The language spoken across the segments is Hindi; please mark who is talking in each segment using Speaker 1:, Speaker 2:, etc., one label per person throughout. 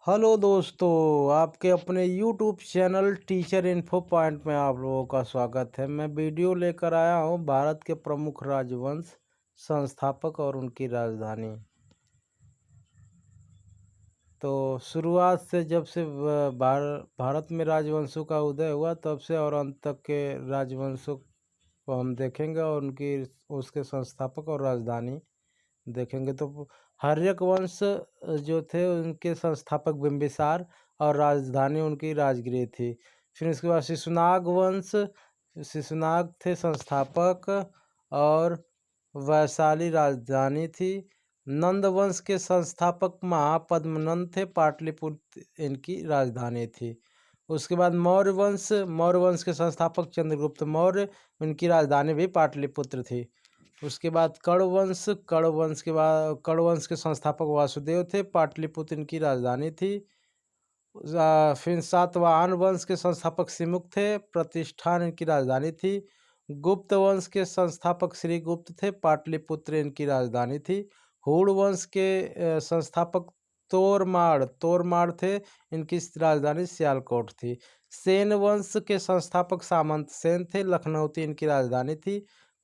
Speaker 1: हेलो दोस्तों, आपके अपने YouTube channel teacher info point में आप लोगों का स्वागत है। मैं वीडियो लेकर आया हूँ भारत के प्रमुख राजवंश, संस्थापक और उनकी राजधानी। तो शुरुआत से जब से भारत में राजवंशों का उदय हुआ तब से और अंत तक के राजवंशों को हम देखेंगे और उनकी उसके संस्थापक और राजधानी देखेंगे। तो हर्यक वंश जो थे उनके संस्थापक बिंबिसार और राजधानी उनकी राजगृह थी। फिर उसके बाद शिशुनाग वंश, शिशुनाग थे संस्थापक और वैशाली राजधानी थी। नंद वंश के संस्थापक महापद्मनंद थे, पाटलिपुत्र इनकी राजधानी थी। उसके बाद मौर्य वंश के संस्थापक चंद्रगुप्त मौर्य, उनकी राजधानी भी पाटलिपुत्र थी। उसके बाद कर्ण वंश के संस्थापक वासुदेव थे, पाटलिपुत्र इनकी राजधानी थी। फिर सातवाहन वंश के संस्थापक सिमुक थे, प्रतिष्ठान इनकी राजधानी थी। गुप्त वंश के संस्थापक श्रीगुप्त थे, पाटलिपुत्र इनकी राजधानी थी। हूण वंश के संस्थापक तोरमाड़ थे, इनकी राजधानी सियालकोट थी। सेन वंश के संस्थापक सामंत सेन थे, लखनऊती इनकी राजधानी थी।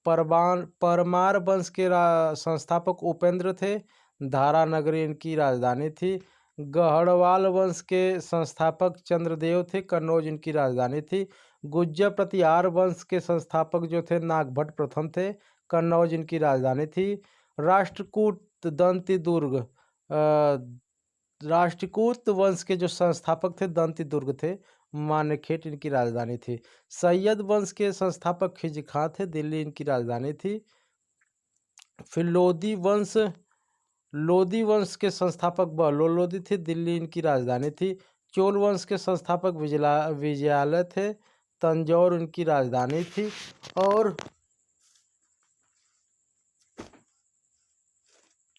Speaker 1: परमार वंश के संस्थापक उपेंद्र थे, धारा नगरी इनकी राजधानी थी। गढ़वाल वंश के संस्थापक चंद्रदेव थे, कन्नौज इनकी राजधानी थी। गुज्जर प्रतिहार वंश के संस्थापक जो थे नागभट्ट प्रथम थे, कन्नौज इनकी राजधानी थी। राष्ट्रकूट दंती दुर्ग राष्ट्रकूट वंश के जो संस्थापक थे दंती दुर्ग थे, मानेखेट इनकी राजधानी थी। सैयद वंश के संस्थापक खिज खां थे, दिल्ली इनकी राजधानी थी। फिर लोदी वंश के संस्थापक बहलोल लोदी थे, दिल्ली इनकी राजधानी थी। चोल वंश के संस्थापक विजयालय थे, तंजौर इनकी राजधानी थी। और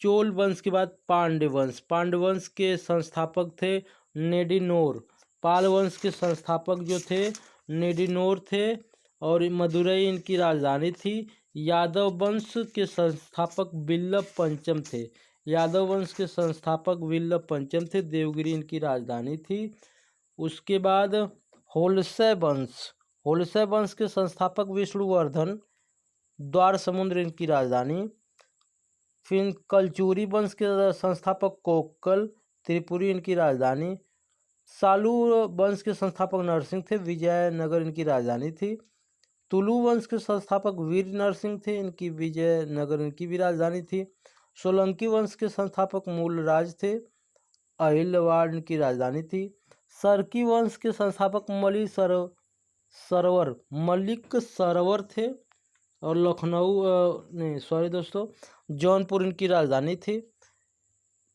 Speaker 1: चोल वंश के बाद पांड्य वंश के संस्थापक थे नेडिनोर। पाल वंश के संस्थापक जो थे नेडिनोर थे और मदुरई इनकी राजधानी थी। यादव वंश के संस्थापक विल्लभ पंचम थे, यादव वंश के संस्थापक विल्लभ पंचम थे, देवगिरी इनकी राजधानी थी। उसके बाद होलसे वंश के संस्थापक विष्णुवर्धन, द्वार समुद्र इनकी राजधानी। फिर कलचुरी वंश के संस्थापक कोक्कल, त्रिपुरी इनकी राजधानी। सालू वंश के संस्थापक नरसिंह थे, विजयनगर इनकी राजधानी थी। तुलु वंश के संस्थापक वीर नरसिंह थे, इनकी विजयनगर इनकी भी राजधानी थी। सोलंकी वंश के संस्थापक मूलराज थे, अहिलवाड़ इनकी राजधानी थी। सरकी वंश के संस्थापक मलिक सरवर थे और जौनपुर इनकी राजधानी थी।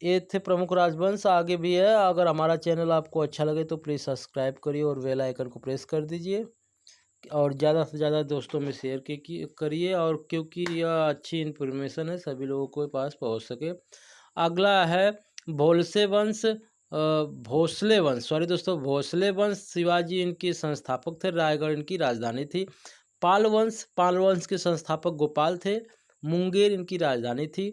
Speaker 1: ये थे प्रमुख राजवंश। आगे भी है। अगर हमारा चैनल आपको अच्छा लगे तो प्लीज़ सब्सक्राइब करिए और बेल आइकन को प्रेस कर दीजिए और ज़्यादा से ज़्यादा दोस्तों में शेयर करिए, और क्योंकि यह अच्छी इन्फॉर्मेशन है, सभी लोगों के पास पहुंच सके। अगला है भोसले वंश शिवाजी इनके संस्थापक थे, रायगढ़ इनकी राजधानी थी। पाल वंश के संस्थापक गोपाल थे, मुंगेर इनकी राजधानी थी।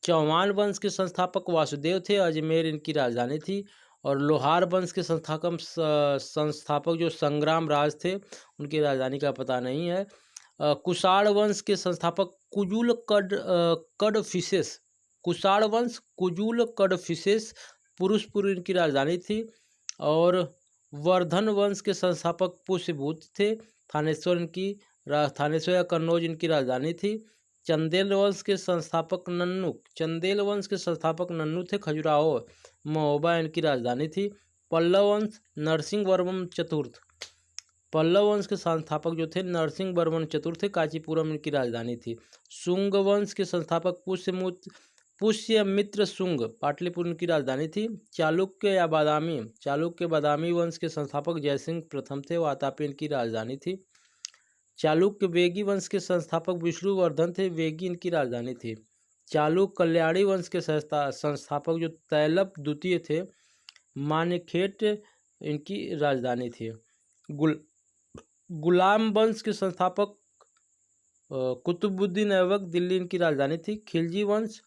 Speaker 1: चौहान वंश के संस्थापक वासुदेव थे, अजमेर इनकी राजधानी थी। और लोहार वंश के संस्थापक जो संग्राम राज थे, उनकी राजधानी का पता नहीं है। कुषाण वंश के संस्थापक कुजुल कडफिसेस पुरुषपुर इनकी राजधानी थी। और वर्धन वंश के संस्थापक पुष्यभूत थे, थानेश्वर या कन्नौज इनकी राजधानी थी। चंदेल वंश के संस्थापक नन्नू थे, खजुराहो महोबा इनकी राजधानी थी। पल्लव वंश पल्लव वंश के संस्थापक जो थे नरसिंह वर्मन चतुर्थ थे, कांचीपुरम इनकी राजधानी थी। शुंग वंश के संस्थापक पुष्यमित्र शुंग, पाटलिपुत्र इनकी राजधानी थी। चालुक्य बादामी वंश के संस्थापक जयसिंह प्रथम थे, वातापी इनकी राजधानी थी। चालुक्य वेगी वंश के संस्थापक विष्णुवर्धन थे, वेगी इनकी राजधानी थी। चालुक्य कल्याणी वंश के संस्थापक जो तैलप द्वितीय थे, मानेखेट इनकी राजधानी थी। गुलाम वंश के संस्थापक कुतुबुद्दीन ऐबक, दिल्ली इनकी राजधानी थी। खिलजी वंश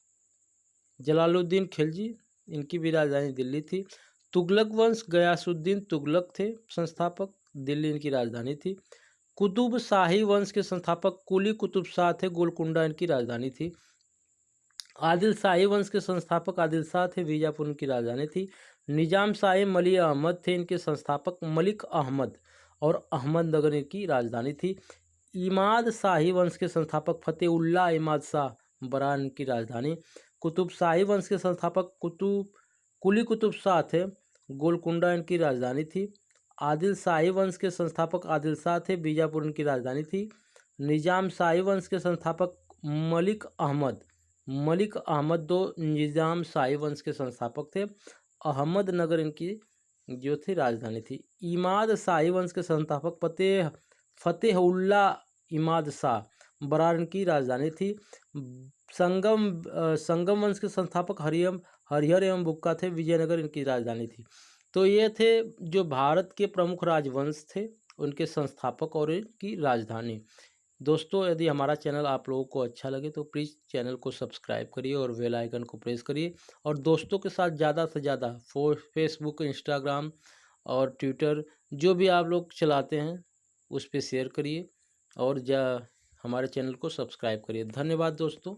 Speaker 1: जलालुद्दीन खिलजी, इनकी भी राजधानी दिल्ली थी। तुगलक वंश गयासुद्दीन तुगलक थे संस्थापक, दिल्ली इनकी राजधानी थी। कुतुब शाही वंश के संस्थापक कुली कुतुब शाह थे, गोलकुंडा इनकी राजधानी थी। आदिल शाही वंश के संस्थापक आदिल शाह थे, बीजापुर इनकी राजधानी थी। निजाम शाही मली अहमद थे, इनके संस्थापक मलिक अहमद, और अहमदनगर इनकी राजधानी थी। इमाद शाही वंश के संस्थापक फतेहुल्लाह इमाद शाह, बरान इनकी राजधानी। कुतुब शाही वंश के संस्थापक कुली कुतुब शाह थे, गोलकुंडा इनकी राजधानी थी। आदिल शाही वंश के संस्थापक आदिल शाह थे, बीजापुर इनकी राजधानी थी। निजाम शाही वंश के संस्थापक मलिक अहमद दो निजाम शाही वंश के संस्थापक थे। अहमदनगर इनकी जो थी राजधानी थी। इमाद शाही वंश के संस्थापक फतेहुल्लाह इमाद शाह, बरार इनकी राजधानी थी। संगम वंश के संस्थापक हरिहर एवं बुक्का थे, विजयनगर इनकी राजधानी थी। तो ये थे जो भारत के प्रमुख राजवंश थे, उनके संस्थापक और इनकी राजधानी। दोस्तों, यदि हमारा चैनल आप लोगों को अच्छा लगे तो प्लीज़ चैनल को सब्सक्राइब करिए और बेल आइकन को प्रेस करिए, और दोस्तों के साथ ज़्यादा से ज़्यादा फेसबुक, इंस्टाग्राम और ट्विटर जो भी आप लोग चलाते हैं उस पर शेयर करिए, और हमारे चैनल को सब्सक्राइब करिए। धन्यवाद दोस्तों।